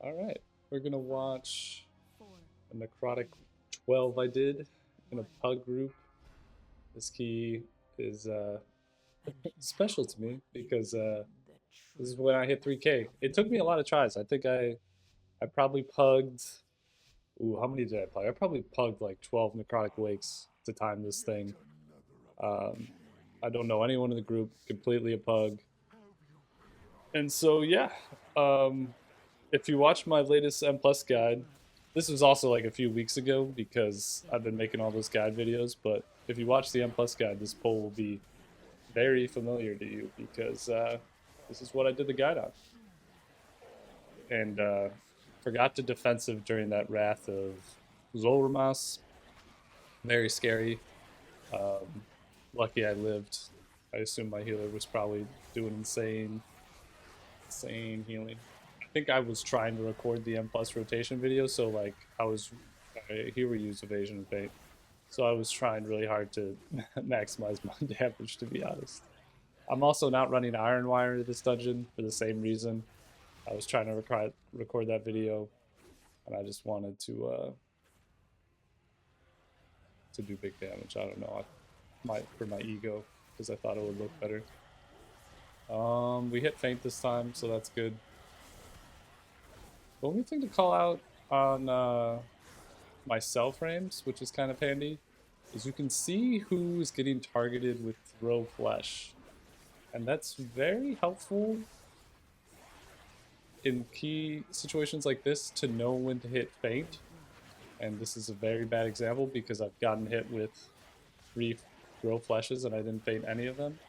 Alright, we're gonna watch a necrotic 12 I did in a PUG group. This key is special to me because this is when I hit 3K. It took me a lot of tries. I think I probably pugged. Ooh, how many did I pug? I probably pugged like 12 necrotic wakes to time this thing. Um, I don't know anyone in the group, completely a pug. And so yeah, um, if you watch my latest M Plus guide, this was also like a few weeks ago because I've been making all those guide videos. But if you watch the M Plus guide, this poll will be very familiar to you because this is what I did the guide on. And forgot to defensive during that Wrath of Zolramas. Very scary. Um, Lucky I lived. I assume my healer was probably doing insane healing. I think I was trying to record the M plus rotation video, so like here we use evasion and fate, so I was trying really hard to maximize my damage, to be honest. I'm also not running Iron Wire into this dungeon for the same reason. I was trying to record that video, and I just wanted to do big damage. I don't know, for my ego, because I thought it would look better. We hit feint this time, so that's good. The only thing to call out on my cell frames, which is kind of handy, is you can see who's getting targeted with throw flesh. And that's very helpful in key situations like this to know when to hit feint. And this is a very bad example because I've gotten hit with 3 throw flashes and I didn't feint any of them.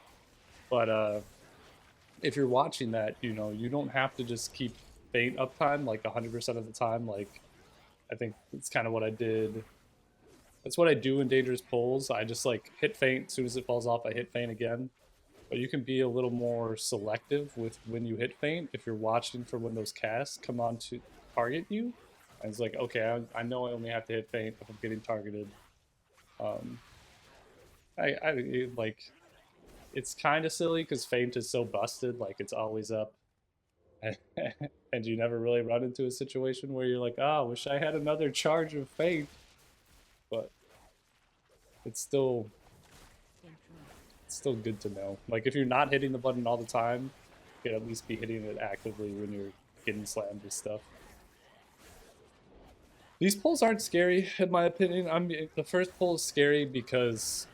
But if you're watching that, you know, you don't have to just keep feint uptime like 100% of the time. Like, I think it's kind of what I did. That's what I do in dangerous pulls. I just like hit feint. As soon as it falls off, I hit feint again. But you can be a little more selective with when you hit feint if you're watching for when those casts come on to target you. And it's like, okay, I know I only have to hit feint if I'm getting targeted. I like, it's kind of silly because feint is so busted, like it's always up. And you never really run into a situation where you're like, oh, wish I had another charge of feint. But it's still good to know. Like, if you're not hitting the button all the time, you can at least be hitting it actively when you're getting slammed with stuff. These pulls aren't scary, in my opinion. The first pull is scary because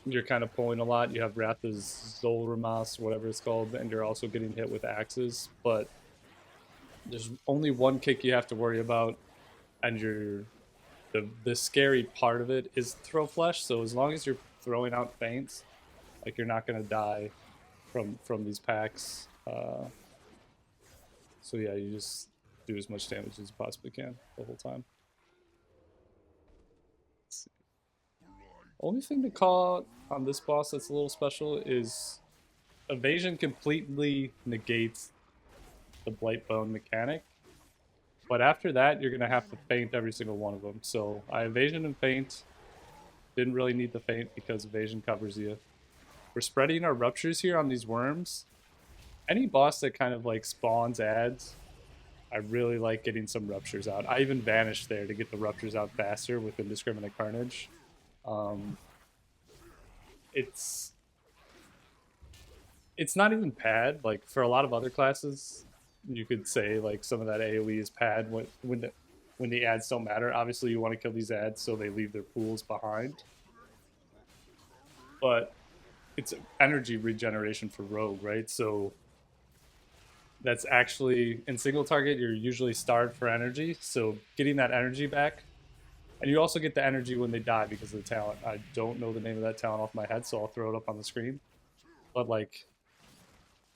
you're kind of pulling a lot. You have Wrath of Zolramas, whatever it's called, and you're also getting hit with axes. But there's only one kick you have to worry about, and the scary part of it is throw flesh. So as long as you're throwing out feints, like, you're not gonna die from these packs. So yeah, you just do as much damage as you possibly can the whole time. Let's see. Only thing to call out on this boss that's a little special is evasion completely negates the Blightbone mechanic. But after that, you're gonna have to feint every single one of them. So I evasion and feint. Didn't really need the feint because evasion covers you. We're spreading our ruptures here on these worms. Any boss that kind of like spawns ads, I really like getting some ruptures out. I even vanished there to get the ruptures out faster with Indiscriminate Carnage. It's not even pad. Like, for a lot of other classes, you could say like some of that AoE is pad when the ads don't matter. Obviously, you want to kill these ads so they leave their pools behind. But it's energy regeneration for rogue, right? So that's actually, in single target, you're usually starved for energy. So getting that energy back, and you also get the energy when they die because of the talent. I don't know the name of that talent off my head, so I'll throw it up on the screen. But like,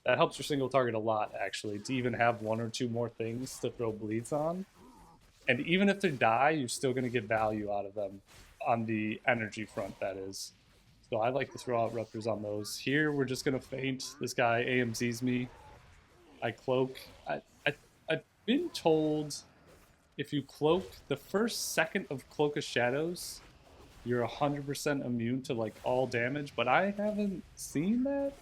that helps your single target a lot, actually, to even have 1 or 2 more things to throw bleeds on. And even if they die, you're still going to get value out of them on the energy front, that is. So I like to throw out ruptures on those. Here, we're just going to feint. This guy AMZs me. I cloak. I've been told if you cloak the first second of Cloak of Shadows, you're 100% immune to like all damage, but I haven't seen that.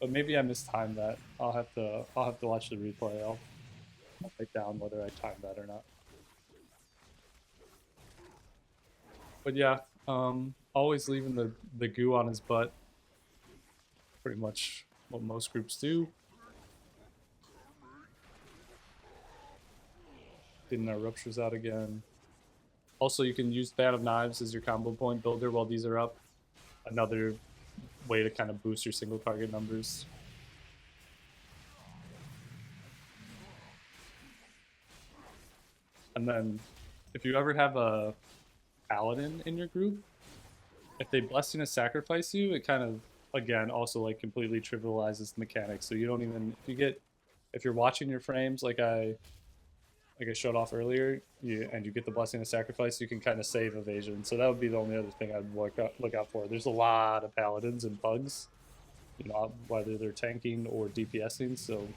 But maybe I mistimed that. I'll have to watch the replay. I'll write down whether I timed that or not. But yeah, always leaving the goo on his butt. Pretty much what most groups do. Getting our ruptures out again. Also, you can use Fan of Knives as your combo point builder while these are up. Another way to kind of boost your single target numbers. And then, if you ever have a paladin in your group, if they Blessing to Sacrifice you, it kind of, again, also like completely trivializes the mechanics. So you don't even, if you're watching your frames like I showed off earlier, and you get the Blessing of Sacrifice, you can kind of save evasion. So that would be the only other thing I'd look out for. There's a lot of paladins and pugs, you know, whether they're tanking or DPSing, so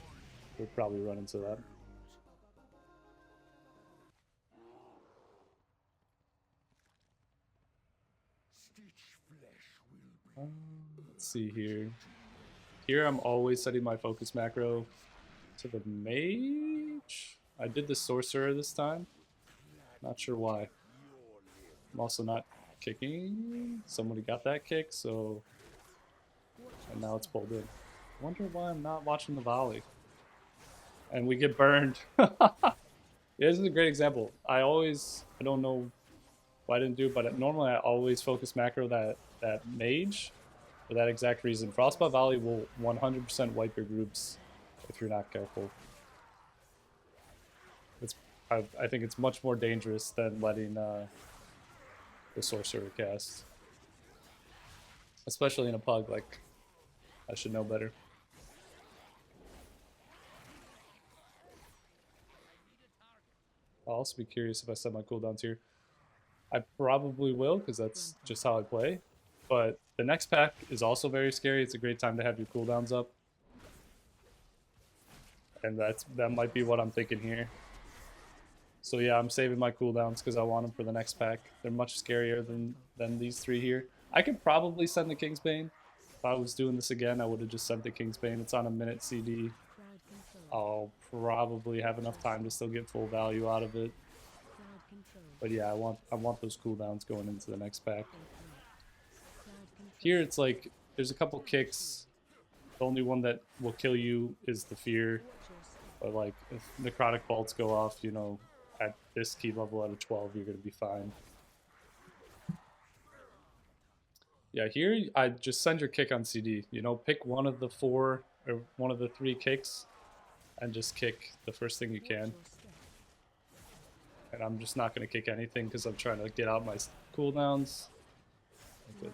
we'll probably run into that. Let's see here. Here I'm always setting my focus macro to the mage. I did the sorcerer this time. Not sure why. I'm also not kicking. Somebody got that kick, so... And now it's pulled in. I wonder why I'm not watching the volley. And we get burned. Yeah, this is a great example. I don't know why I didn't do it, but normally I always focus macro that mage for that exact reason. Frostbite Volley will 100% wipe your groups if you're not careful. I think it's much more dangerous than letting the sorcerer cast. Especially in a pug, like, I should know better. I'll also be curious if I set my cooldowns here. I probably will, because that's just how I play. But the next pack is also very scary. It's a great time to have your cooldowns up. And that might be what I'm thinking here. So yeah, I'm saving my cooldowns because I want them for the next pack. They're much scarier than these three here. I could probably send the Kingsbane. If I was doing this again, I would have just sent the Kingsbane. It's on a minute CD. I'll probably have enough time to still get full value out of it. But yeah, I want those cooldowns going into the next pack. Here it's like there's a couple kicks. The only one that will kill you is the fear. But like if necrotic bolts go off, you know, at this key level out of 12, you're gonna be fine. Yeah, here I just send your kick on CD. You know, pick one of the 4 or one of the 3 kicks and just kick the first thing you can. And I'm just not going to kick anything because I'm trying to get out my cooldowns. Okay.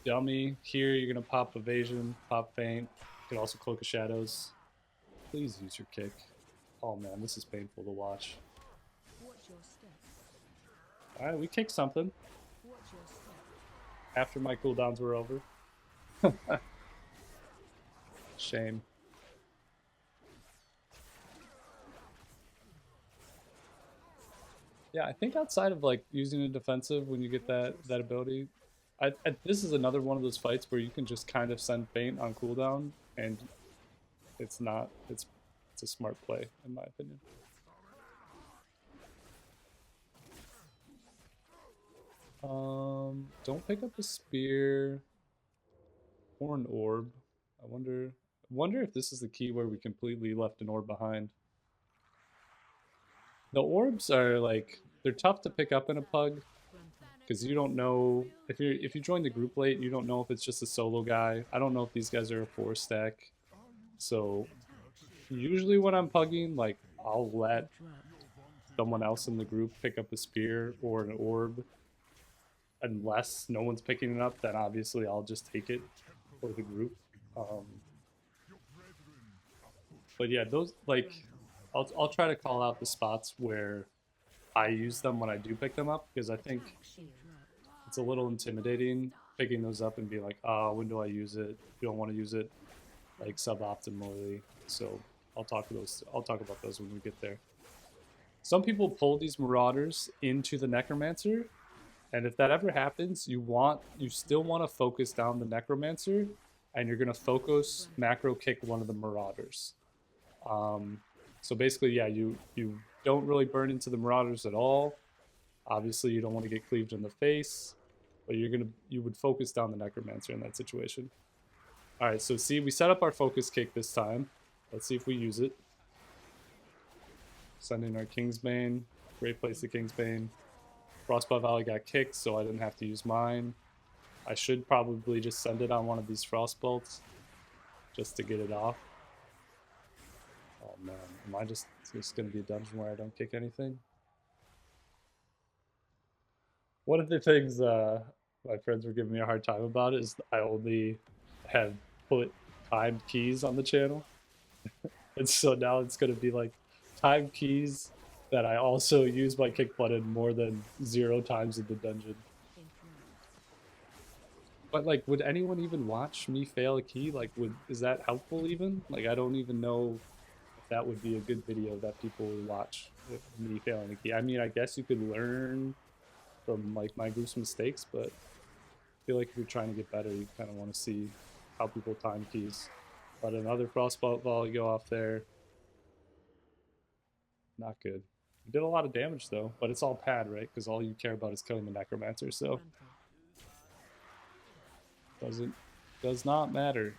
Dummy. Here you're going to pop evasion, pop feint. You can also cloak of shadows. Please use your kick. Oh man, this is painful to watch. Alright, we kicked something. After my cooldowns were over. Shame. Yeah, I think outside of like using a defensive when you get that ability, this is another one of those fights where you can just kind of send feint on cooldown, and it's a smart play in my opinion. Don't pick up a spear or an orb. I wonder if this is the key where we completely left an orb behind. The orbs are like, they're tough to pick up in a pug because you don't know if you join the group late, you don't know if it's just a solo guy. I don't know if these guys are a 4-stack. So usually when I'm pugging, like I'll let someone else in the group pick up a spear or an orb. Unless no one's picking it up, then obviously I'll just take it for the group. But yeah, those like I'll try to call out the spots where I use them when I do pick them up, because I think it's a little intimidating picking those up and be like, oh, when do I use it? You don't want to use it like suboptimally. So I'll talk about those when we get there. Some people pull these Marauders into the Necromancer, and if that ever happens, you still want to focus down the Necromancer, and you're gonna focus macro kick one of the Marauders. So basically, yeah, you don't really burn into the Marauders at all. Obviously, you don't want to get cleaved in the face, but you would focus down the Necromancer in that situation. All right, so see, we set up our focus kick this time. Let's see if we use it. Send in our Kingsbane. Great place to Kingsbane. Frostbolt Valley got kicked, so I didn't have to use mine. I should probably just send it on one of these Frostbolts just to get it off. Oh man, am I just going to be a dungeon where I don't kick anything? One of the things my friends were giving me a hard time about is I only have put timed keys on the channel. And so now it's going to be like timed keys that I also use my kick button more than 0 times in the dungeon. But like, would anyone even watch me fail a key? Like, is that helpful even? Like, I don't even know if that would be a good video that people would watch with me failing a key. I mean, I guess you could learn from like my group's mistakes, but I feel like if you're trying to get better, you kind of want to see how people time keys. But another Frostbolt volley go off there. Not good. You did a lot of damage though, but it's all pad, right? Because all you care about is killing the Necromancer, so does not matter.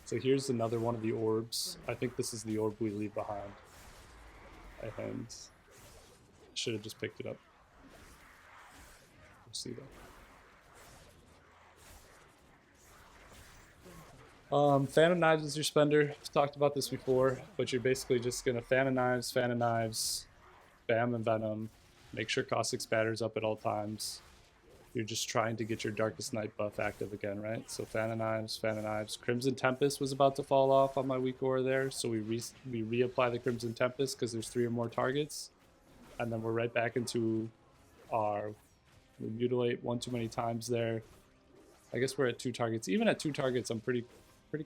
So here's another one of the orbs. I think this is the orb we leave behind. And should have just picked it up. We'll see though. Fan of Knives is your spender. I've talked about this before, but you're basically just gonna Fan of Knives, Bam and Venom. Make sure Caustic Spatter's up at all times. You're just trying to get your Darkest Night buff active again, right? So Fan of Knives. Crimson Tempest was about to fall off on my weak aura there, so we reapply the Crimson Tempest because there's 3 or more targets. And then we're right back into we mutilate 1 too many times there. I guess we're at 2 targets. Even at 2 targets, I'm pretty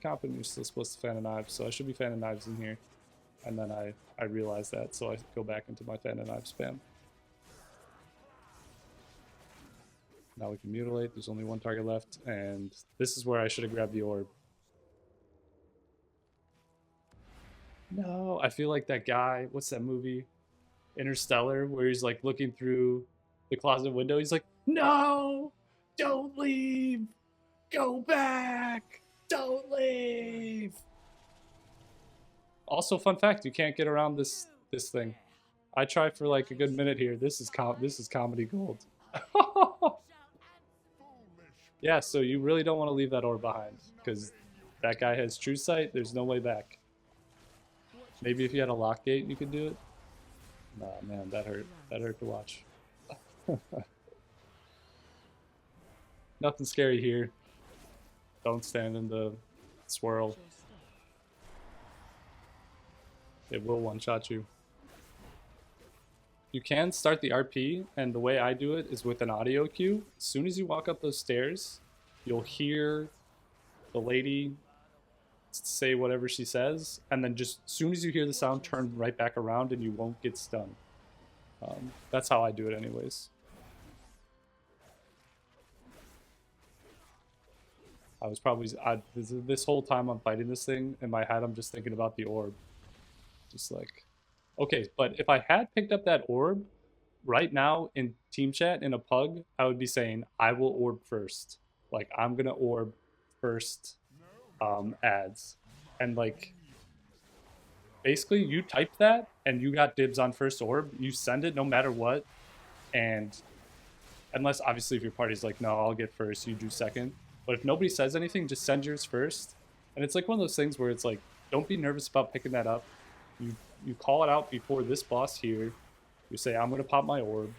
confident you're still supposed to Fan of Knives, so I should be Fan of Knives in here. And then I realize that, so I go back into my Fan of Knives spam. Now we can mutilate. There's only 1 target left, and this is where I should have grabbed the orb. No, I feel like that guy, what's that movie? Interstellar, where he's like looking through the closet window. He's like, no, don't leave. Go back. Don't leave. Also, fun fact, you can't get around this thing. I try for like a good minute here. This is comedy gold. Yeah, so you really don't want to leave that orb behind, because that guy has true sight. There's no way back. Maybe if you had a lock gate, you could do it. Nah, man, that hurt. That hurt to watch. Nothing scary here. Don't stand in the swirl. It will one-shot you. You can start the RP, and the way I do it is with an audio cue. As soon as you walk up those stairs, you'll hear the lady say whatever she says, and then just as soon as you hear the sound, turn right back around and you won't get stunned. That's how I do it anyways. I was probably, this whole time I'm fighting this thing, in my head I'm just thinking about the orb. Just like, okay, but if I had picked up that orb, right now in team chat in a PUG, I would be saying, I will orb first. Like, I'm gonna orb first ads. And like, basically you type that and you got dibs on first orb, you send it no matter what. And unless obviously if your party's like, no, I'll get first, you do second. But if nobody says anything, just send yours first. And it's like one of those things where it's like, don't be nervous about picking that up. You call it out before this boss here. You say, I'm gonna pop my orb.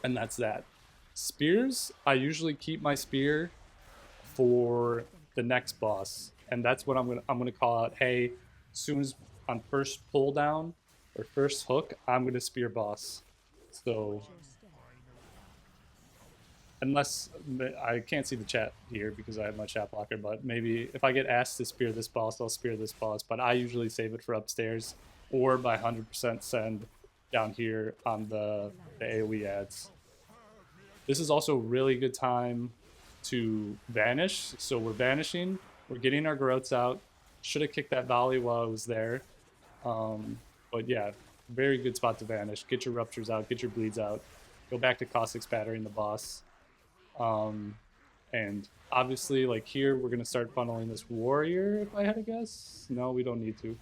And that's that. Spears, I usually keep my spear for the next boss. And that's what I'm gonna call out, hey, as soon as on first pull down or first hook, I'm gonna spear boss. So unless I can't see the chat here because I have my chat blocker, but maybe if I get asked to spear this boss, I'll spear this boss. But I usually save it for upstairs or by 100% send down here on the AoE ads. This is also a really good time to vanish. So we're vanishing. We're getting our growths out. Should have kicked that volley while I was there. But yeah, very good spot to vanish. Get your ruptures out. Get your bleeds out. Go back to caustic spattering the boss. And obviously, like here, we're gonna start funneling this warrior. If I had to guess, no, we don't need to.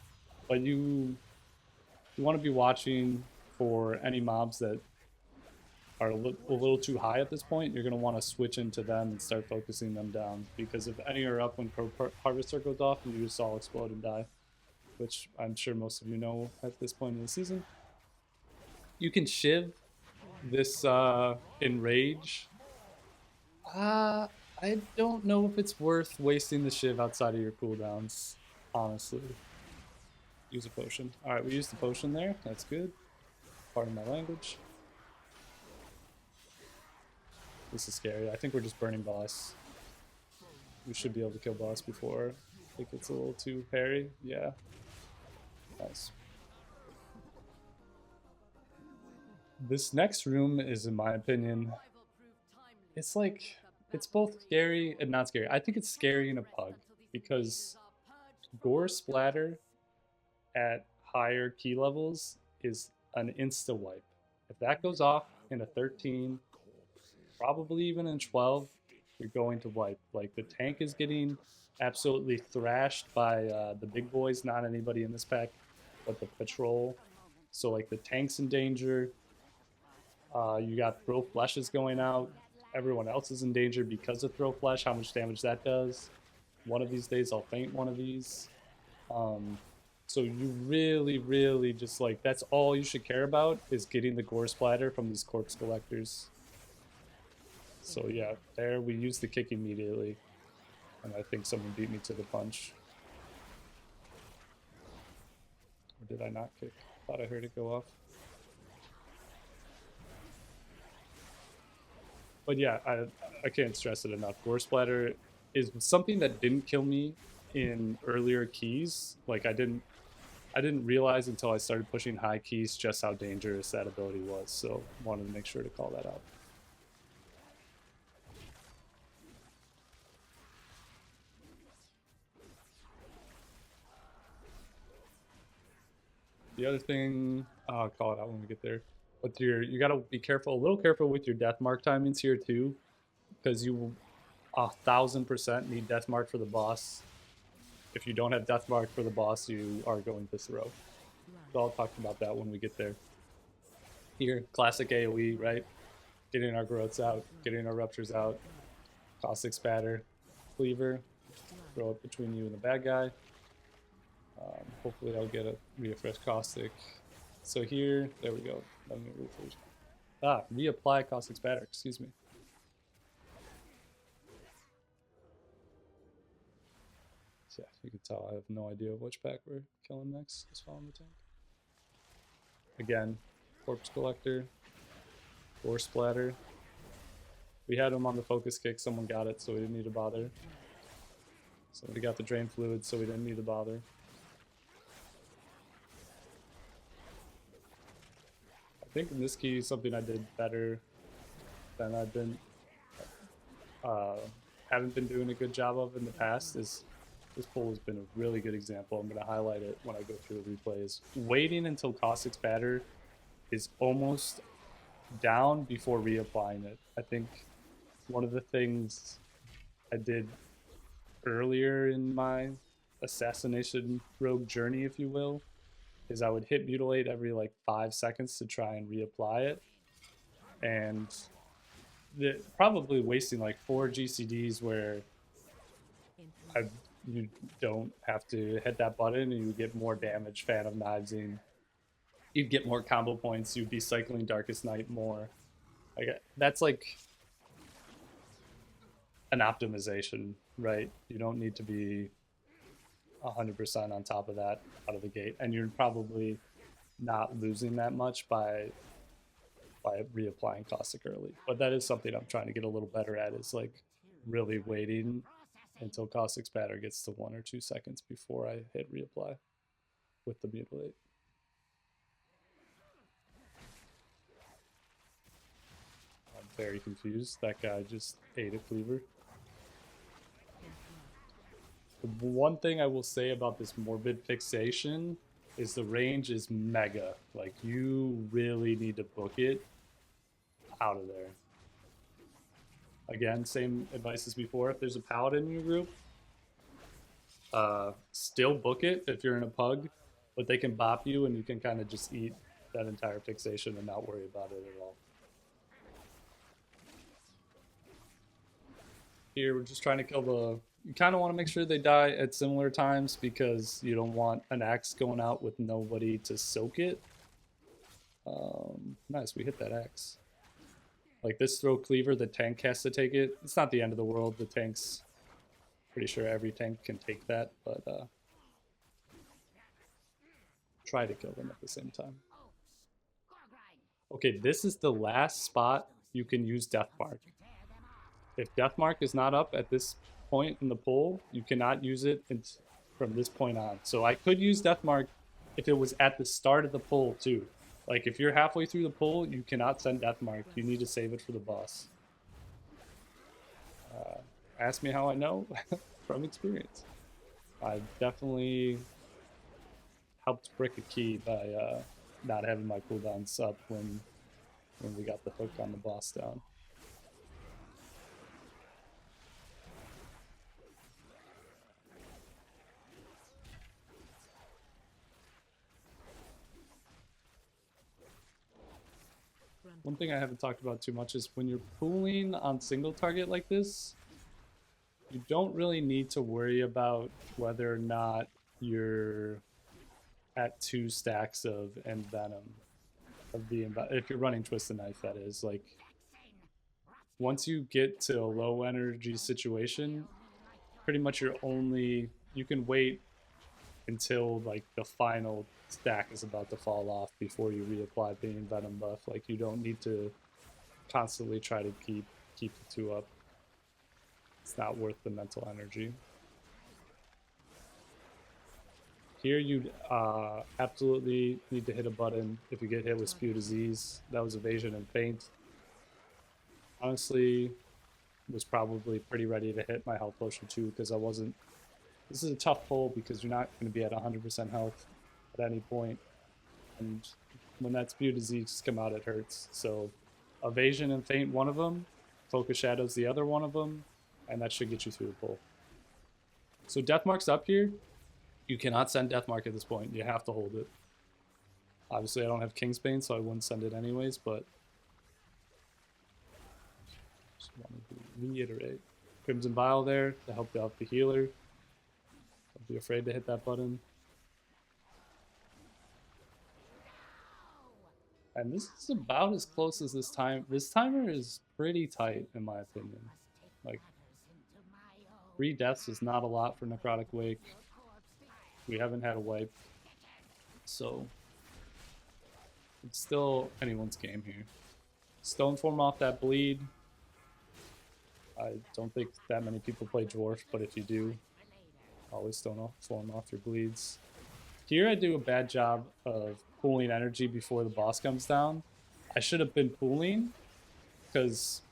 But you want to be watching for any mobs that are a little too high at this point. You're going to want to switch into them and start focusing them down, because if any are up when Harvester goes off, you just all explode and die, which I'm sure most of you know at this point in the season. You can shiv this enrage. I don't know if it's worth wasting the shiv outside of your cooldowns, honestly. Use a potion. All right, we used the potion there. That's good. Pardon my language. This is scary. I think we're just burning boss. We should be able to kill boss before it gets a little too hairy. Yeah. Nice. This next room is, in my opinion, it's like, it's both scary and not scary. I think it's scary in a pug because gore splatter at higher key levels is an insta wipe. If that goes off in a 13, probably even in 12, you're going to wipe. Like, the tank is getting absolutely thrashed by the big boys, not anybody in this pack, but the patrol. So like the tank's in danger. You got throw flashes going out. Everyone else is in danger because of throw flash, how much damage that does. One of these days I'll faint one of these. So you really just, like, that's all you should care about, is getting the gore splatter from these corpse collectors. So yeah, there we used the kick immediately, and I think someone beat me to the punch. Or did I not kick? Thought I heard it go off. But yeah, I can't stress it enough. Gore splatter is something that didn't kill me in earlier keys. Like, I didn't realize until I started pushing high keys just how dangerous that ability was. So wanted to make sure to call that out. The other thing, I'll call it out when we get there. But you gotta be careful, a little careful with your death mark timings here too, because you 1000% need death mark for the boss. If you don't have death mark for the boss, you are going to throw. So I'll talk about that when we get there. Here, classic AoE, right? Getting our growths out, getting our ruptures out, caustic spatter, cleaver, throw it between you and the bad guy. Hopefully I'll get a refresh caustic. So here, there we go. Let me refresh. Reapply caustic spatter, excuse me. So yeah, you can tell I have no idea which pack we're killing next. Just following the tank. Again, corpse collector, gore splatter. We had him on the focus kick, someone got it, so we didn't need to bother. Somebody got the drain fluid, so we didn't need to bother. I think in this key, something I did better than I've been haven't been doing a good job of in the past is, this pull has been a really good example. I'm going to highlight it when I go through the replays. Waiting until caustic spatter is almost down before reapplying it. I think one of the things I did earlier in my assassination rogue journey, if you will, is I would hit mutilate every like 5 seconds to try and reapply it, and probably wasting like 4 GCDs where you don't have to hit that button and you get more damage Phantom Knivesing. You'd get more combo points, you'd be cycling Darkest Night more. That's like an optimization, right? You don't need to be 100% on top of that out of the gate, and you're probably not losing that much by reapplying caustic early. But that is something I'm trying to get a little better at, is like really waiting until caustic spatter gets to 1 or 2 seconds before I hit reapply with the mutilate. I'm very confused. That guy just ate a cleaver. The one thing I will say about this morbid fixation is the range is mega. Like, you really need to book it out of there. Again, same advice as before. If there's a paladin in your group, still book it if you're in a pug, but they can bop you and you can kind of just eat that entire fixation and not worry about it at all. Here, we're just trying to kill the... You kind of want to make sure they die at similar times because you don't want an axe going out with nobody to soak it. Nice, we hit that axe. Like this throw cleaver, the tank has to take it. It's not the end of the world. The tank's... Pretty sure every tank can take that, but try to kill them at the same time. Okay, this is the last spot you can use Deathmark. If Deathmark is not up at this point in the pull, you cannot use it from this point on. So I could use Deathmark if it was at the start of the pull too. Like if you're halfway through the pull, you cannot send Deathmark. You need to save it for the boss. Ask me how I know. From experience. I definitely helped brick a key by not having my cooldowns up when we got the hook on the boss down. One thing I haven't talked about too much is when you're pooling on single target like this, you don't really need to worry about whether or not you're at 2 stacks of Envenom. If you're running Twisted Knife, that is. Like, once you get to a low energy situation, pretty much you can wait until like the final stack is about to fall off before you reapply the Envenom buff. Like, you don't need to constantly try to keep the 2 up. It's not worth the mental energy. Here you absolutely need to hit a button if you get hit with Spew Disease. That was evasion and feint. Honestly, was probably pretty ready to hit my health potion too because I wasn't... This is a tough pull because you're not going to be at 100% health at any point. And when that Spew Disease come out, it hurts. So evasion and feint, one of them. Focus Shadows, the other one of them. And that should get you through the pull. So Deathmark's up here. You cannot send Deathmark at this point. You have to hold it. Obviously, I don't have Kingsbane, so I wouldn't send it anyways, but... Just wanted to reiterate. Crimson Vial there to help out the healer. Don't be afraid to hit that button. And this is about as close as this time. This timer is pretty tight, in my opinion. Like, 3 deaths is not a lot for Necrotic Wake. We haven't had a wipe. So, it's still anyone's game here. Stone Form off that bleed. I don't think that many people play Dwarf, but if you do, always Stone Form off your bleeds. Here I do a bad job of pooling energy before the boss comes down. I should have been pooling, because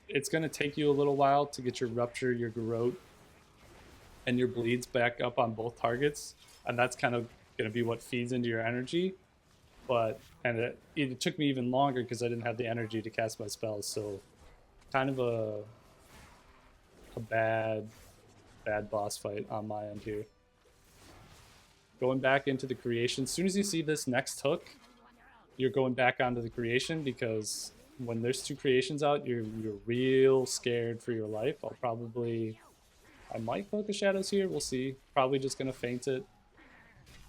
it's going to take you a little while to get your Rupture, your Garrote, and your Bleeds back up on both targets. And that's kind of going to be what feeds into your energy. And it took me even longer because I didn't have the energy to cast my spells. So kind of a bad boss fight on my end here. Going back into the creation. As soon as you see this next hook, you're going back onto the creation because when there's 2 creations out, you're real scared for your life. I might Focus Shadows here. We'll see. Probably just going to feint it.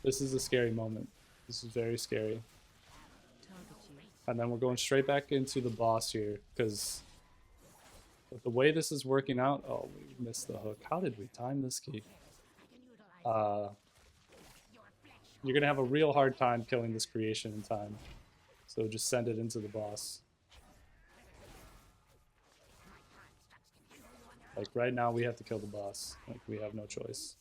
This is a scary moment. This is very scary. And then we're going straight back into the boss here because with the way this is working out... Oh, we missed the hook. How did we time this key? You're going to have a real hard time killing this creation in time. So just send it into the boss. Like right now we have to kill the boss. Like we have no choice.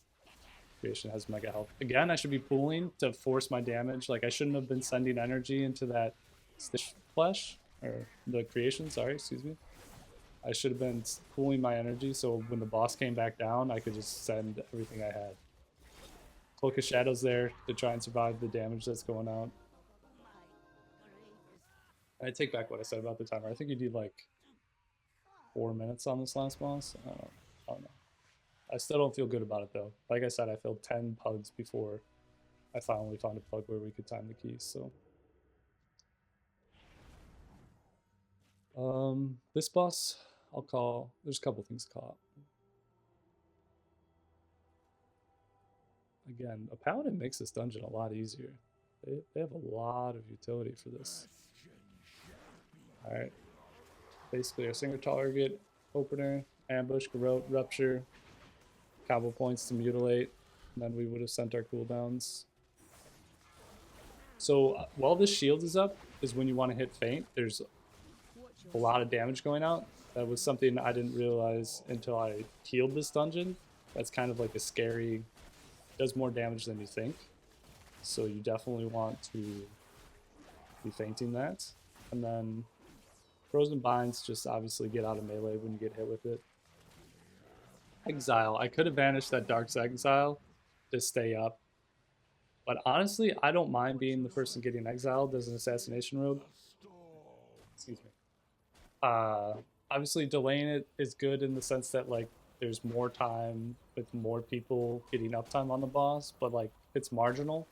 Creation has mega health. Again, I should be pooling to force my damage. Like I shouldn't have been sending energy into that Stitch Flesh. Or the creation, sorry, excuse me. I should have been pooling my energy so when the boss came back down, I could just send everything I had. Cloak of Shadows there to try and survive the damage that's going out. I take back what I said about the timer. I think you need like 4 minutes on this last boss. I don't know. I still don't feel good about it though. Like I said, I failed 10 pugs before I finally found a pug where we could time the keys. So, this boss, I'll call. There's a couple things to call out. Again, a paladin makes this dungeon a lot easier. They have a lot of utility for this. All right, basically a single target opener, ambush, garrote, rupture, combo points to mutilate, and then we would have sent our cooldowns. So while this shield is up is when you want to hit feint. There's a lot of damage going out. That was something I didn't realize until I healed this dungeon. That's kind of like a scary, does more damage than you think. So you definitely want to be feinting that. And then Frozen Binds just obviously get out of melee when you get hit with it. Exile. I could have banished that Dark's Exile to stay up. But honestly, I don't mind being the person getting exiled as an Assassination rogue. Excuse me. Obviously, delaying it is good in the sense that, like, there's more time with more people getting uptime on the boss, but, like, it's marginal.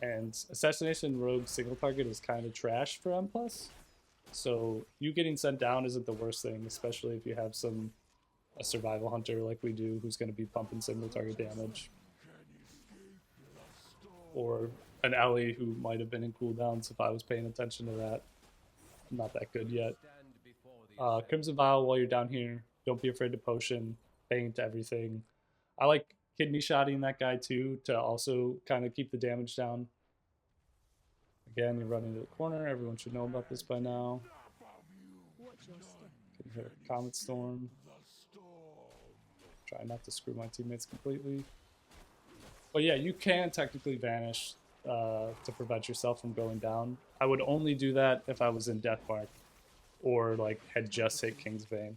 And Assassination rogue single target is kind of trash for M+. So you getting sent down isn't the worst thing, especially if you have a survival hunter like we do who's going to be pumping single target damage. Or an Ellie who might have been in cooldowns if I was paying attention to that. I'm not that good yet. Crimson Vial while you're down here. Don't be afraid to potion, feint everything. I like kidney shotting that guy too to also kind of keep the damage down. Again, you're running to the corner. Everyone should know about this by now. Can hit a Comet Storm. Try not to screw my teammates completely. But yeah, you can technically vanish to prevent yourself from going down. I would only do that if I was in Deathmark or like had just hit King's Vein.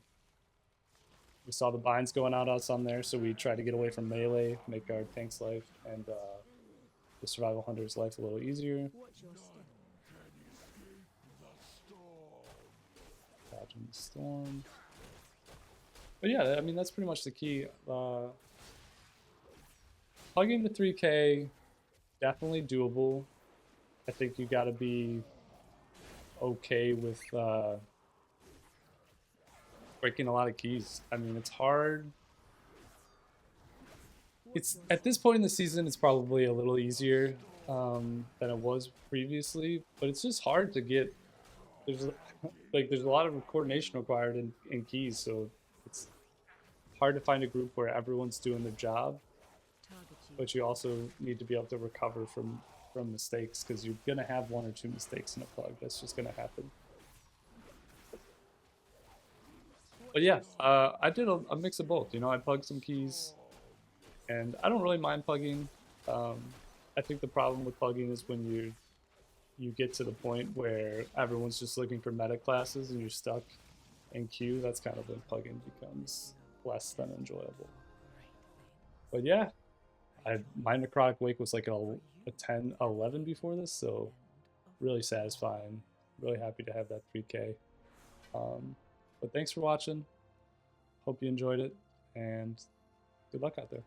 We saw the binds going out us on there, so we tried to get away from melee, make our tank's life and the survival hunter's life a little easier. Dodging the storm. But yeah, I mean, that's pretty much the key. Plugging to 3K, definitely doable. I think you gotta be okay with breaking a lot of keys. I mean, it's hard. It's at this point in the season, it's probably a little easier than it was previously, but it's just hard to get. There's a lot of coordination required in keys, so it's hard to find a group where everyone's doing their job. But you also need to be able to recover from mistakes, because you're gonna have 1 or 2 mistakes in a plug. That's just gonna happen. But yeah, I did a mix of both. You know, I plugged some keys, and I don't really mind plugging. I think the problem with plugging is when you get to the point where everyone's just looking for meta classes and you're stuck in queue. That's kind of when plugging becomes less than enjoyable. But yeah, my necrotic wake was like a 10, 11 before this, so really satisfying. Really happy to have that 3K. But thanks for watching. Hope you enjoyed it, and good luck out there.